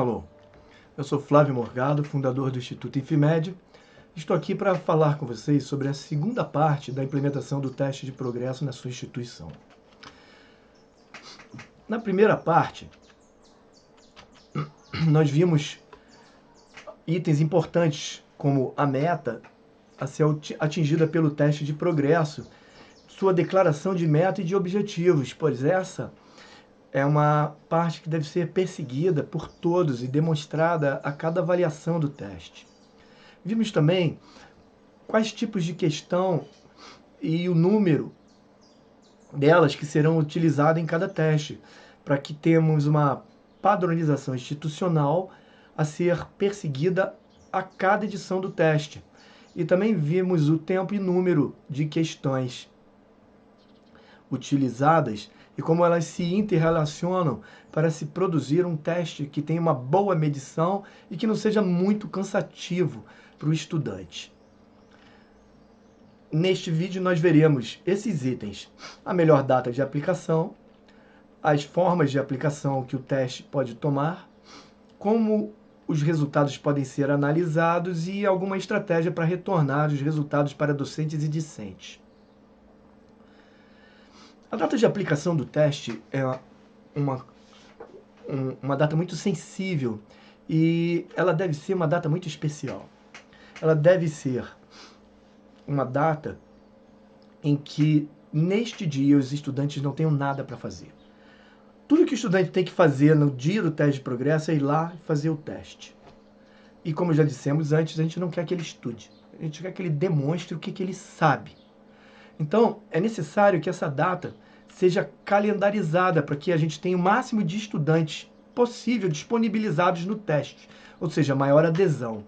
Alô, eu sou Flávio Morgado, fundador do Instituto Infimed. Estou aqui para falar com vocês sobre a segunda parte da implementação do teste de progresso na sua instituição. Na primeira parte, nós vimos itens importantes como a meta a ser atingida pelo teste de progresso, sua declaração de meta e de objetivos, pois essa é uma parte que deve ser perseguida por todos e demonstrada a cada avaliação do teste. Vimos também quais tipos de questão e o número delas que serão utilizadas em cada teste, para que tenhamos uma padronização institucional a ser perseguida a cada edição do teste. E também vimos o tempo e número de questões utilizadas e como elas se interrelacionam para se produzir um teste que tenha uma boa medição e que não seja muito cansativo para o estudante. Neste vídeo nós veremos esses itens: a melhor data de aplicação, as formas de aplicação que o teste pode tomar, como os resultados podem ser analisados e alguma estratégia para retornar os resultados para docentes e discentes. A data de aplicação do teste é uma data muito sensível e ela deve ser uma data muito especial. Ela deve ser uma data em que, neste dia, os estudantes não tenham nada para fazer. Tudo que o estudante tem que fazer no dia do teste de progresso é ir lá e fazer o teste. E como já dissemos antes, a gente não quer que ele estude. A gente quer que ele demonstre o que ele sabe. Então, é necessário que essa data seja calendarizada para que a gente tenha o máximo de estudantes possível disponibilizados no teste, ou seja, maior adesão.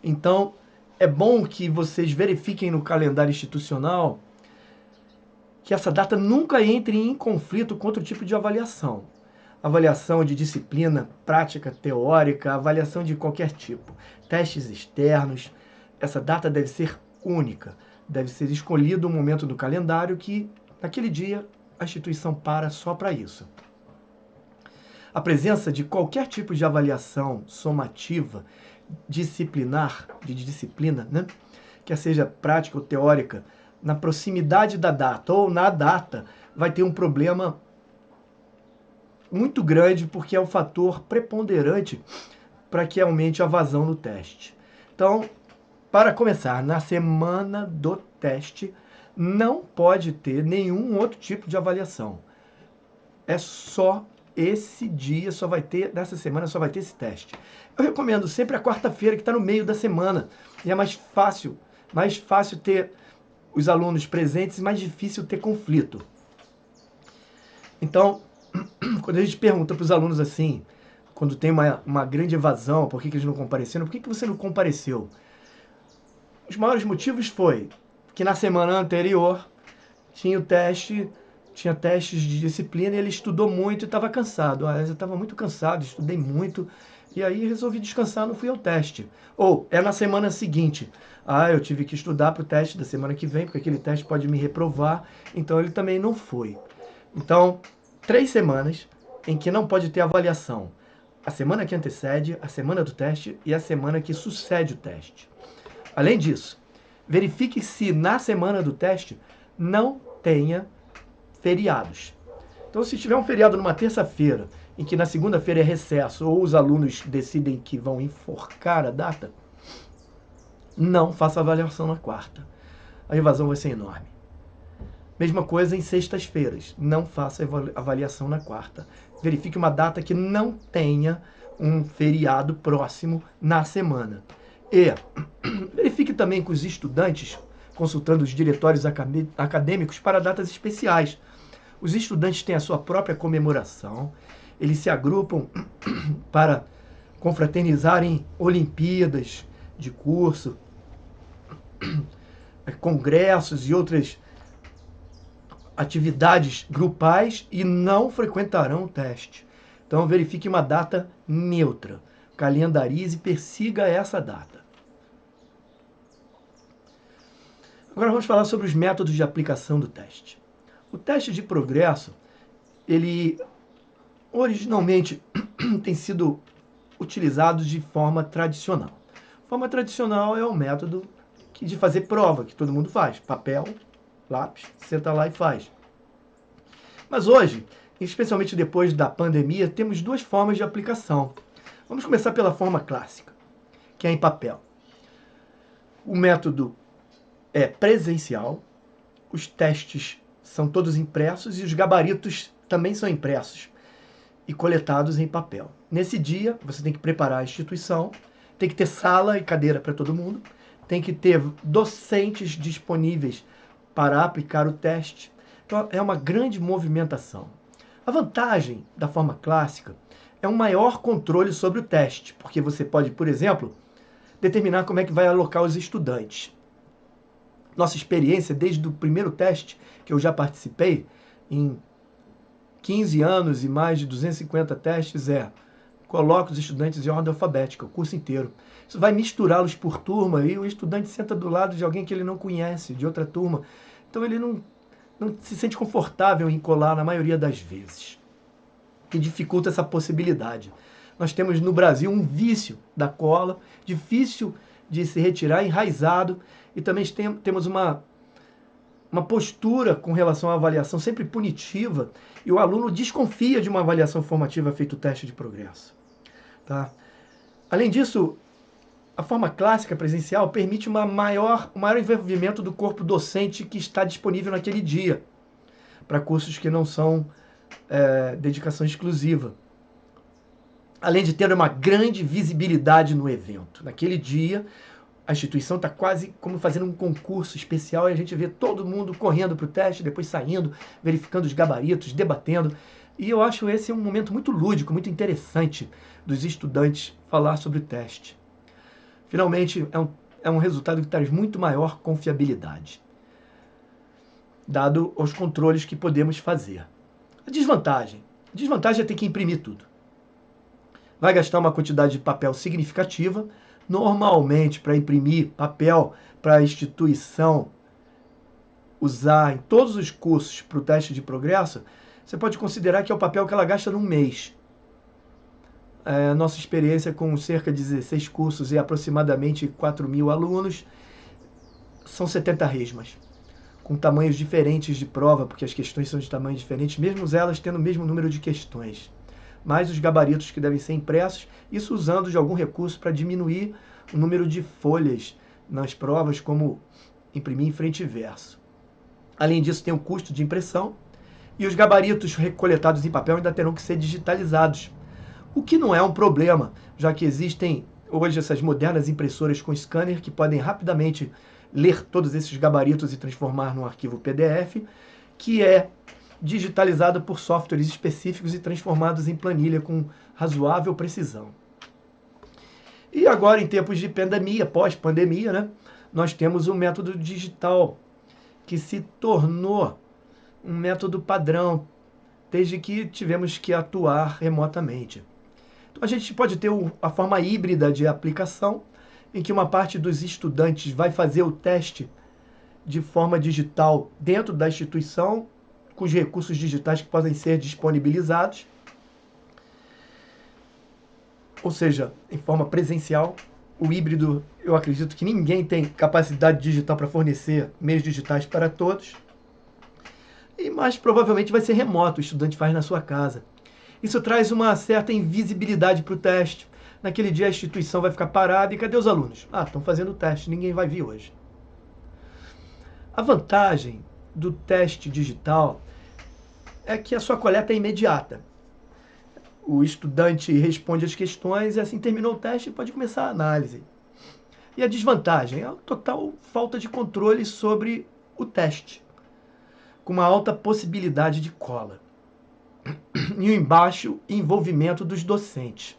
Então, é bom que vocês verifiquem no calendário institucional que essa data nunca entre em conflito com outro tipo de avaliação. Avaliação de disciplina, prática, teórica, avaliação de qualquer tipo. Testes externos. Essa data deve ser única. Deve ser escolhido um momento do calendário que, naquele dia, a instituição para só para isso. A presença de qualquer tipo de avaliação somativa, disciplinar, de disciplina, né? Quer seja prática ou teórica, na proximidade da data ou na data, vai ter um problema muito grande, porque é um fator preponderante para que aumente a vazão no teste. Então, para começar, na semana do teste, não pode ter nenhum outro tipo de avaliação. É só esse dia, só vai ter, nessa semana só vai ter esse teste. Eu recomendo sempre a quarta-feira, que está no meio da semana. E é mais fácil ter os alunos presentes e mais difícil ter conflito. Então, quando a gente pergunta para os alunos assim, quando tem uma grande evasão, por que eles não compareceram, por que você não compareceu? Os maiores motivos foi que na semana anterior tinha testes de disciplina e ele estudou muito e estava cansado. Eu estava muito cansado, estudei muito e aí resolvi descansar, não fui ao teste. Ou é na semana seguinte, eu tive que estudar para o teste da semana que vem, porque aquele teste pode me reprovar, então ele também não foi. Então, 3 semanas em que não pode ter avaliação. A semana que antecede, a semana do teste e a semana que sucede o teste. Além disso, verifique se na semana do teste não tenha feriados. Então, se tiver um feriado numa terça-feira, em que na segunda-feira é recesso, ou os alunos decidem que vão enforcar a data, não faça avaliação na quarta. A evasão vai ser enorme. Mesma coisa em sextas-feiras, não faça avaliação na quarta. Verifique uma data que não tenha um feriado próximo na semana. E verifique também com os estudantes, consultando os diretórios acadêmicos para datas especiais. Os estudantes têm a sua própria comemoração, eles se agrupam para confraternizarem Olimpíadas de curso, congressos e outras atividades grupais e não frequentarão o teste. Então verifique uma data neutra, calendarize e persiga essa data. Agora vamos falar sobre os métodos de aplicação do teste. O teste de progresso, ele originalmente têm sido utilizados de forma tradicional. Forma tradicional é o método de fazer prova, que todo mundo faz. Papel, lápis, senta lá e faz. Mas hoje, especialmente depois da pandemia, temos duas formas de aplicação. Vamos começar pela forma clássica, que é em papel. O método é presencial, os testes são todos impressos e os gabaritos também são impressos e coletados em papel. Nesse dia, você tem que preparar a instituição, tem que ter sala e cadeira para todo mundo, tem que ter docentes disponíveis para aplicar o teste. Então, é uma grande movimentação. A vantagem da forma clássica é um maior controle sobre o teste, porque você pode, por exemplo, determinar como é que vai alocar os estudantes. Nossa experiência desde o primeiro teste, que eu já participei, em 15 anos e mais de 250 testes, coloca os estudantes em ordem alfabética, o curso inteiro. Isso vai misturá-los por turma e o estudante senta do lado de alguém que ele não conhece, de outra turma. Então ele não se sente confortável em colar na maioria das vezes, que dificulta essa possibilidade. Nós temos no Brasil um vício da cola, difícil de se retirar, enraizado, e também temos uma postura com relação à avaliação sempre punitiva, e o aluno desconfia de uma avaliação formativa feito o teste de progresso. Tá? Além disso, a forma clássica presencial permite um maior envolvimento do corpo docente que está disponível naquele dia, para cursos que não são dedicação exclusiva. Além de ter uma grande visibilidade no evento. Naquele dia, a instituição está quase como fazendo um concurso especial e a gente vê todo mundo correndo para o teste, depois saindo, verificando os gabaritos, debatendo. E eu acho esse um momento muito lúdico, muito interessante dos estudantes falar sobre o teste. Finalmente, é um resultado que traz muito maior confiabilidade, dado os controles que podemos fazer. A desvantagem é ter que imprimir tudo. Vai gastar uma quantidade de papel significativa. Normalmente, para imprimir papel para a instituição usar em todos os cursos para o teste de progresso, você pode considerar que é o papel que ela gasta num mês. Nossa experiência com cerca de 16 cursos e aproximadamente 4.000 alunos, são 70 resmas, com tamanhos diferentes de prova, porque as questões são de tamanhos diferentes, mesmo elas tendo o mesmo número de questões. Mais os gabaritos que devem ser impressos, isso usando de algum recurso para diminuir o número de folhas nas provas, como imprimir em frente e verso. Além disso, tem o custo de impressão, e os gabaritos recoletados em papel ainda terão que ser digitalizados, o que não é um problema, já que existem hoje essas modernas impressoras com scanner que podem rapidamente ler todos esses gabaritos e transformar num arquivo PDF, que é digitalizado por softwares específicos e transformados em planilha com razoável precisão. E agora, em tempos de pandemia, pós-pandemia, né, nós temos o método digital, que se tornou um método padrão, desde que tivemos que atuar remotamente. Então, a gente pode ter a forma híbrida de aplicação, em que uma parte dos estudantes vai fazer o teste de forma digital dentro da instituição, com os recursos digitais que podem ser disponibilizados, ou seja, em forma presencial. O híbrido, eu acredito que ninguém tem capacidade digital para fornecer meios digitais para todos, mas provavelmente vai ser remoto, o estudante faz na sua casa. Isso traz uma certa invisibilidade para o teste. Naquele dia a instituição vai ficar parada e cadê os alunos? Estão fazendo o teste, ninguém vai vir hoje. A vantagem do teste digital é que a sua coleta é imediata. O estudante responde as questões e assim terminou o teste e pode começar a análise. E a desvantagem é a total falta de controle sobre o teste, com uma alta possibilidade de cola. E o embaixo envolvimento dos docentes.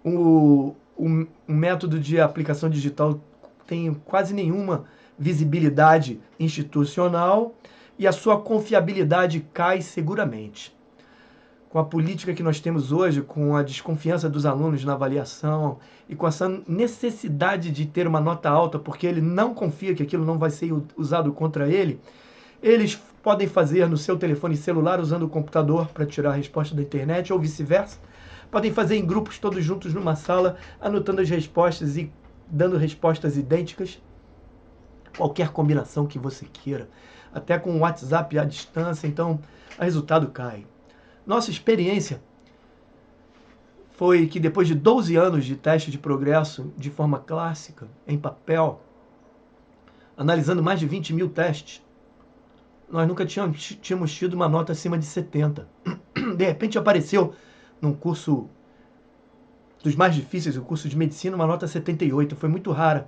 O método de aplicação digital tem quase nenhuma visibilidade institucional e a sua confiabilidade cai seguramente. Com a política que nós temos hoje, com a desconfiança dos alunos na avaliação e com essa necessidade de ter uma nota alta porque ele não confia que aquilo não vai ser usado contra ele, eles podem fazer no seu telefone celular usando o computador para tirar a resposta da internet ou vice-versa, Podem fazer em grupos todos juntos numa sala, anotando as respostas e dando respostas idênticas. Qualquer combinação que você queira, até com o WhatsApp à distância, então o resultado cai. Nossa experiência foi que depois de 12 anos de teste de progresso de forma clássica, em papel, analisando mais de 20 mil testes, nós nunca tínhamos tido uma nota acima de 70. De repente apareceu num curso dos mais difíceis, o curso de medicina, uma nota 78, foi muito rara.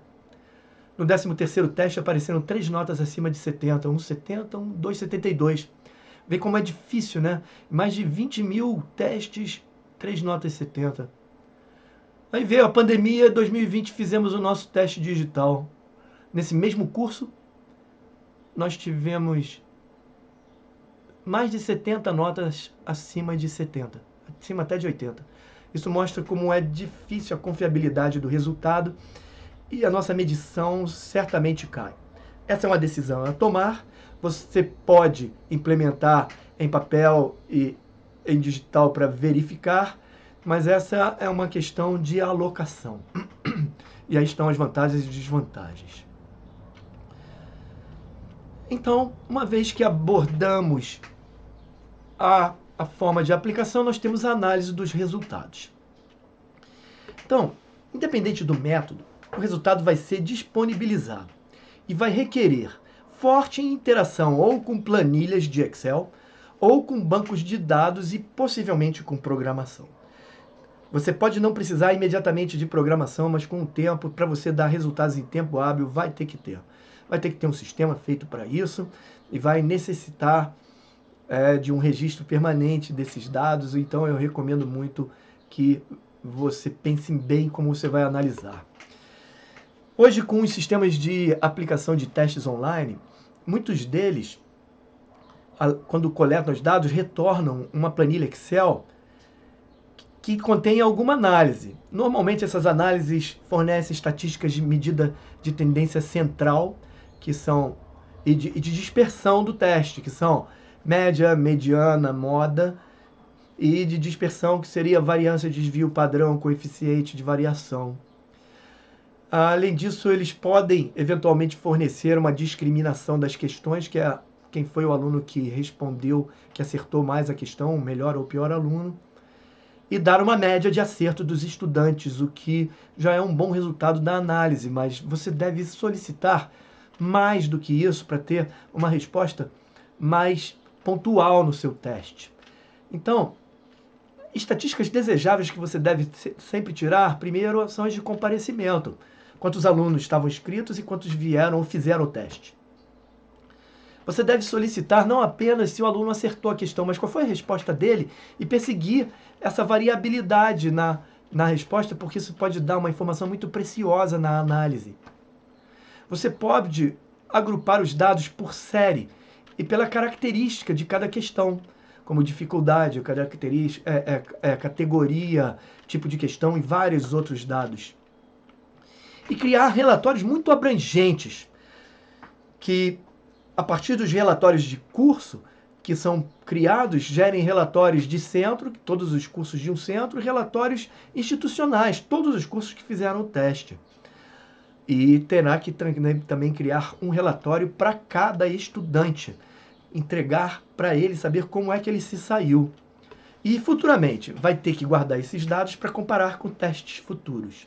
No 13º teste apareceram 3 notas acima de 70, um 70, um 2,72. Vê como é difícil, né? Mais de 20 mil testes, 3 notas 70. Aí veio a pandemia, 2020 fizemos o nosso teste digital. Nesse mesmo curso, nós tivemos mais de 70 notas acima de 70, acima até de 80. Isso mostra como é difícil a confiabilidade do resultado e a nossa medição certamente cai. Essa é uma decisão a tomar. Você pode implementar em papel e em digital para verificar, mas essa é uma questão de alocação. E aí estão as vantagens e desvantagens. Então, uma vez que abordamos a forma de aplicação, nós temos a análise dos resultados. Então, independente do método, o resultado vai ser disponibilizado e vai requerer forte interação ou com planilhas de Excel ou com bancos de dados e possivelmente com programação. Você pode não precisar imediatamente de programação, mas com o tempo, para você dar resultados em tempo hábil, vai ter que ter. Vai ter que ter um sistema feito para isso e vai necessitar de um registro permanente desses dados. Então eu recomendo muito que você pense bem como você vai analisar. Hoje, com os sistemas de aplicação de testes online, muitos deles, quando coletam os dados, retornam uma planilha Excel que contém alguma análise. Normalmente essas análises fornecem estatísticas de medida de tendência central, que são e de dispersão do teste, que são média, mediana, moda, e de dispersão, que seria variância, desvio, padrão, coeficiente de variação. Além disso, eles podem eventualmente fornecer uma discriminação das questões, que é quem foi o aluno que respondeu, que acertou mais a questão, o melhor ou pior aluno, e dar uma média de acerto dos estudantes, o que já é um bom resultado da análise, mas você deve solicitar mais do que isso para ter uma resposta mais pontual no seu teste. Então, estatísticas desejáveis que você deve sempre tirar, primeiro, são as de comparecimento. Quantos alunos estavam inscritos e quantos vieram ou fizeram o teste. Você deve solicitar não apenas se o aluno acertou a questão, mas qual foi a resposta dele e perseguir essa variabilidade na resposta, porque isso pode dar uma informação muito preciosa na análise. Você pode agrupar os dados por série e pela característica de cada questão, como dificuldade, categoria, tipo de questão e vários outros dados. E criar relatórios muito abrangentes, que a partir dos relatórios de curso que são criados, gerem relatórios de centro, todos os cursos de um centro, e relatórios institucionais, todos os cursos que fizeram o teste. E terá que também criar um relatório para cada estudante, entregar para ele, saber como é que ele se saiu. E futuramente vai ter que guardar esses dados para comparar com testes futuros.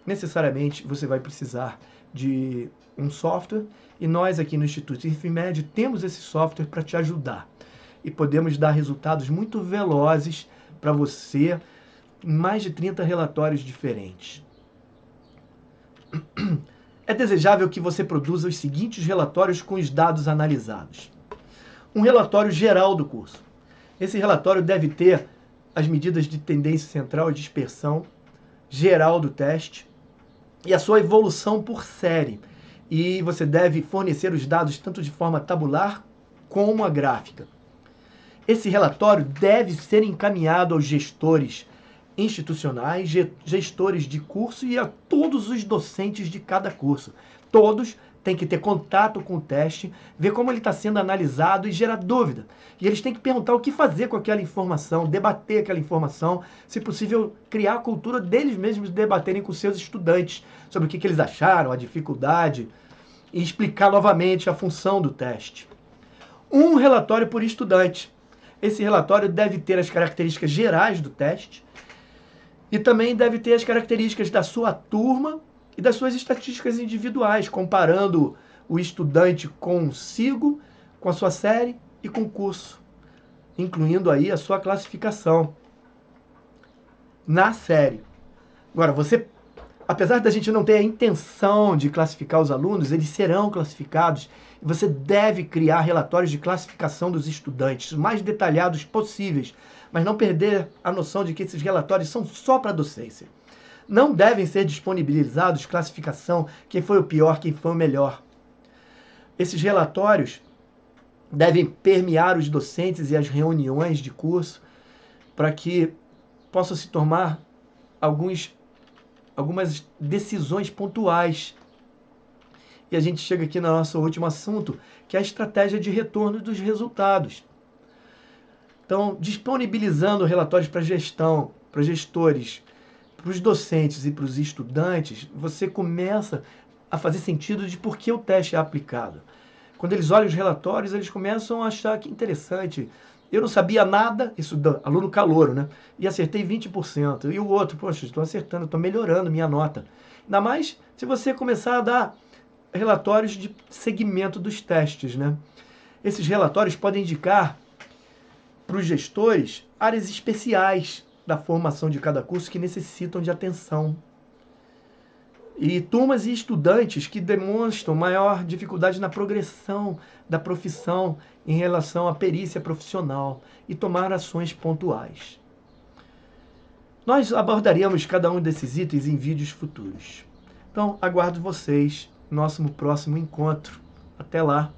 Necessariamente você vai precisar de um software e nós aqui no Instituto IFMED temos esse software para te ajudar. E podemos dar resultados muito velozes para você em mais de 30 relatórios diferentes. É desejável que você produza os seguintes relatórios com os dados analisados. Um relatório geral do curso. Esse relatório deve ter as medidas de tendência central e dispersão geral do teste e a sua evolução por série. E você deve fornecer os dados tanto de forma tabular como a gráfica. Esse relatório deve ser encaminhado aos gestores institucionais, gestores de curso e a todos os docentes de cada curso. Todos têm que ter contato com o teste, ver como ele está sendo analisado e gerar dúvida. E eles têm que perguntar o que fazer com aquela informação, debater aquela informação, se possível, criar a cultura deles mesmos debaterem com seus estudantes sobre o que eles acharam, a dificuldade, e explicar novamente a função do teste. Um relatório por estudante. Esse relatório deve ter as características gerais do teste e também deve ter as características da sua turma e das suas estatísticas individuais, comparando o estudante consigo, com a sua série e com o curso, incluindo aí a sua classificação na série. Agora, apesar da gente não ter a intenção de classificar os alunos, eles serão classificados e você deve criar relatórios de classificação dos estudantes, os mais detalhados possíveis, mas não perder a noção de que esses relatórios são só para a docência. Não devem ser disponibilizados classificação, quem foi o pior, quem foi o melhor. Esses relatórios devem permear os docentes e as reuniões de curso para que possam se tomar algumas decisões pontuais. E a gente chega aqui no nosso último assunto, que é a estratégia de retorno dos resultados. Então, disponibilizando relatórios para gestão, para gestores, para os docentes e para os estudantes, você começa a fazer sentido de por que o teste é aplicado. Quando eles olham os relatórios, eles começam a achar que interessante. Eu não sabia nada, isso do aluno calouro, né? E acertei 20%. E o outro, poxa, estou acertando, estou melhorando minha nota. Ainda mais se você começar a dar relatórios de segmento dos testes, né? Esses relatórios podem indicar para os gestores áreas especiais da formação de cada curso que necessitam de atenção. E turmas e estudantes que demonstram maior dificuldade na progressão da profissão em relação à perícia profissional e tomar ações pontuais. Nós abordaremos cada um desses itens em vídeos futuros. Então, aguardo vocês no nosso próximo encontro. Até lá!